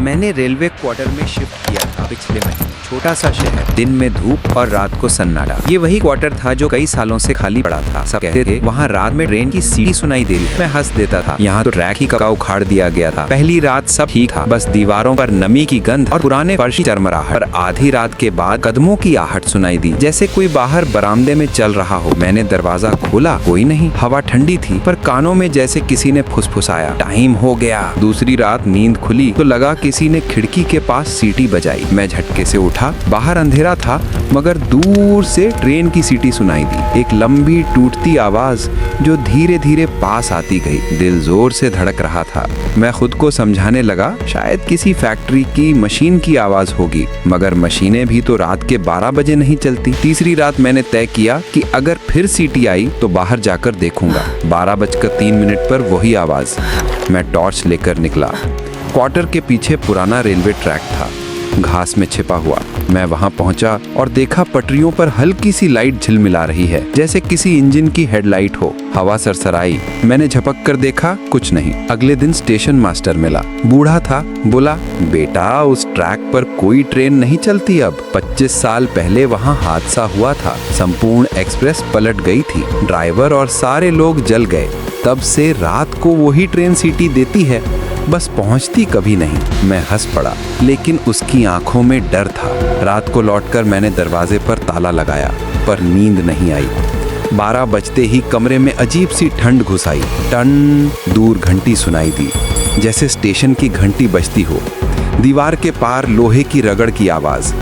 मैंने railway quarter में shift किया था पिछले महीने। छोटा सा शहर, दिन में धूप और रात को सन्नाटा। ये वही क्वार्टर था जो कई सालों से खाली पड़ा था। सब कहते थे वहाँ रात में ट्रेन की सीटी सुनाई दे रही है। मैं हंस देता था, यहाँ तो ट्रैक ही का उखाड़ दिया गया था। पहली रात सब ठीक था, बस दीवारों पर नमी की गंध और पुराने फर्श की चरमराहट। पर आधी रात के बाद कदमों की आहट सुनाई दी, जैसे कोई बाहर बरामदे में चल रहा हो। मैंने दरवाजा खोला, कोई नहीं। हवा ठंडी थी, पर कानों में जैसे किसी ने फुसफुसाया, टाइम हो गया। दूसरी रात नींद खुली तो लगा किसी ने खिड़की के पास सीटी बजाई। मैं झटके से उठा। बाहर अंधेरा था, मगर दूर से ट्रेन की सीटी सुनाई दी। एक लंबी टूटती आवाज जो धीरे धीरे पास आती गई। दिल जोर से धड़क रहा था। मैं खुद को समझाने लगा, शायद किसी फैक्ट्री की मशीन की आवाज होगी, मगर मशीनें भी तो रात के 12 बजे नहीं चलती। तीसरी रात मैंने तय किया कि अगर फिर सीटी आई तो बाहर जाकर देखूंगा। 12:03 पर वही आवाज। मैं टॉर्च लेकर निकला। क्वार्टर के पीछे पुराना रेलवे ट्रैक था, घास में छिपा हुआ। मैं वहां पहुंचा और देखा पटरियों पर हल्की सी लाइट झिलमिला रही है, जैसे किसी इंजन की हेडलाइट हो। हवा सरसराई। मैंने झपक कर देखा, कुछ नहीं। अगले दिन स्टेशन मास्टर मिला। बूढ़ा था। बोला, बेटा उस ट्रैक पर कोई ट्रेन नहीं चलती अब। 25 साल पहले वहाँ हादसा हुआ था। संपूर्ण एक्सप्रेस पलट गई थी। ड्राइवर और सारे लोग जल गए। तब से रात को वही ट्रेन सीटी देती है, बस पहुंचती कभी नहीं। मैं हंस पड़ा, लेकिन उसकी आंखों में डर था। रात को लौटकर मैंने दरवाजे पर ताला लगाया, पर नींद नहीं आई। 12 बजते ही कमरे में अजीब सी ठंड घुस आई। टन। दूर घंटी सुनाई दी, जैसे स्टेशन की घंटी बजती हो। दीवार के पार लोहे की रगड़ की आवाज।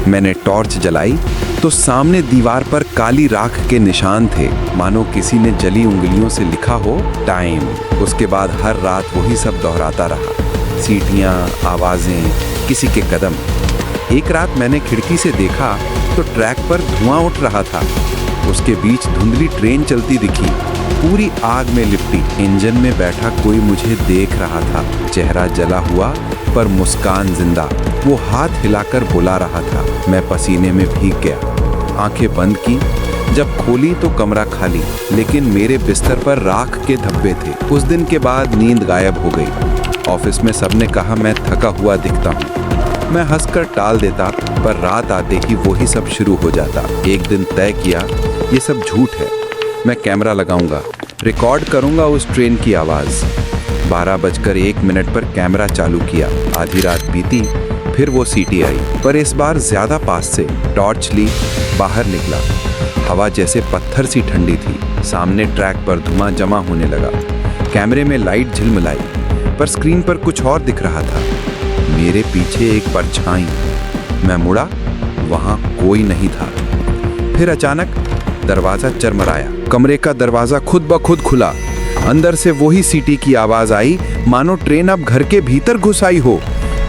मैंने टॉर्च जलाई तो सामने दीवार पर काली राख के निशान थे, मानो किसी ने जली उंगलियों से लिखा हो, टाइम। उसके बाद हर रात वही सब दोहराता रहा। सीटियां, आवाजें, किसी के कदम। एक रात मैंने खिड़की से देखा तो ट्रैक पर धुआं उठ रहा था। उसके बीच धुंधली ट्रेन चलती दिखी, पूरी आग में लिपटी। इंजन में बैठा कोई मुझे देख रहा था। चेहरा जला हुआ पर मुस्कान जिंदा। वो हाथ हिलाकर बुला रहा था। मैं पसीने में भीग गया। आंखें बंद की। जब खोली तो कमरा खाली, लेकिन मेरे बिस्तर पर राख के धब्बे थे। उस दिन के बाद नींद गायब हो गई। ऑफिस में सबने कहा मैं थका हुआ दिखता हूँ। मैं हंसकर टाल देता, पर रात आते ही वही सब शुरू हो जाता। एक दिन तय किया, ये सब झूठ है। मैं कैमरा लगाऊंगा, रिकॉर्ड करूंगा उस ट्रेन की आवाज। 12:01 पर कैमरा चालू किया। आधी रात बीती, फिर वो सीटी आई, पर इस बार ज्यादा पास से। टॉर्च ली, बाहर निकला। हवा जैसे पत्थर सी ठंडी थी। सामने ट्रैक पर धुआं जमा होने लगा। कैमरे में लाइट झिलमिलाई, पर स्क्रीन पर कुछ और दिख रहा था। मेरे पीछे एक परछाई। मैं मुड़ा, वहां कोई नहीं था। फिर अचानक दरवाजा चरमराया। कमरे का दरवाजा खुद ब खुद खुला। अंदर से वही सीटी की आवाज आई, मानो ट्रेन अब घर के भीतर घुस आई हो।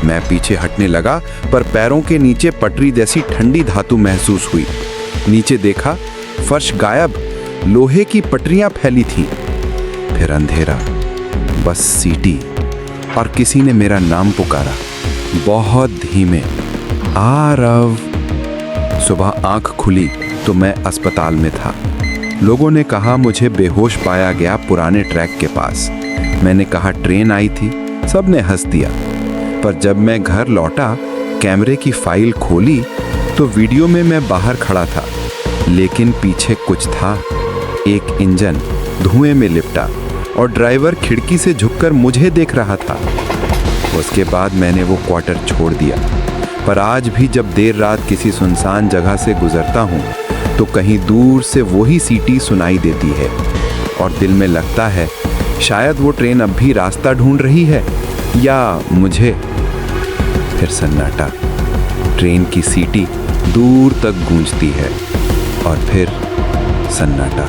मैं पीछे हटने लगा, पर पैरों के नीचे पटरी जैसी ठंडी धातु महसूस हुई। नीचे देखा, फर्श गायब, लोहे की पटरियां फैली थीं। फिर अंधेरा, बस सीटी, और किसी ने मेरा नाम पुकारा, बहुत धीमे, आरव। सुबह आंख खुली तो मैं अस्पताल में था। लोगों ने कहा मुझे बेहोश पाया गया पुराने ट्रैक के पास। मैंने कहा ट्रेन आई थी। सबने हंस दिया। पर जब मैं घर लौटा, कैमरे की फाइल खोली तो वीडियो में मैं बाहर खड़ा था, लेकिन पीछे कुछ था। एक इंजन धुएं में लिपटा और ड्राइवर खिड़की से झुककर मुझे देख रहा था। उसके बाद मैंने वो क्वार्टर छोड़ दिया। पर आज भी जब देर रात किसी सुनसान जगह से गुजरता हूँ तो कहीं दूर से वही सीटी सुनाई देती है, और दिल में लगता है शायद वो ट्रेन अब भी रास्ता ढूंढ रही है, या मुझे। फिर सन्नाटा। ट्रेन की सीटी दूर तक गूंजती है, और फिर सन्नाटा।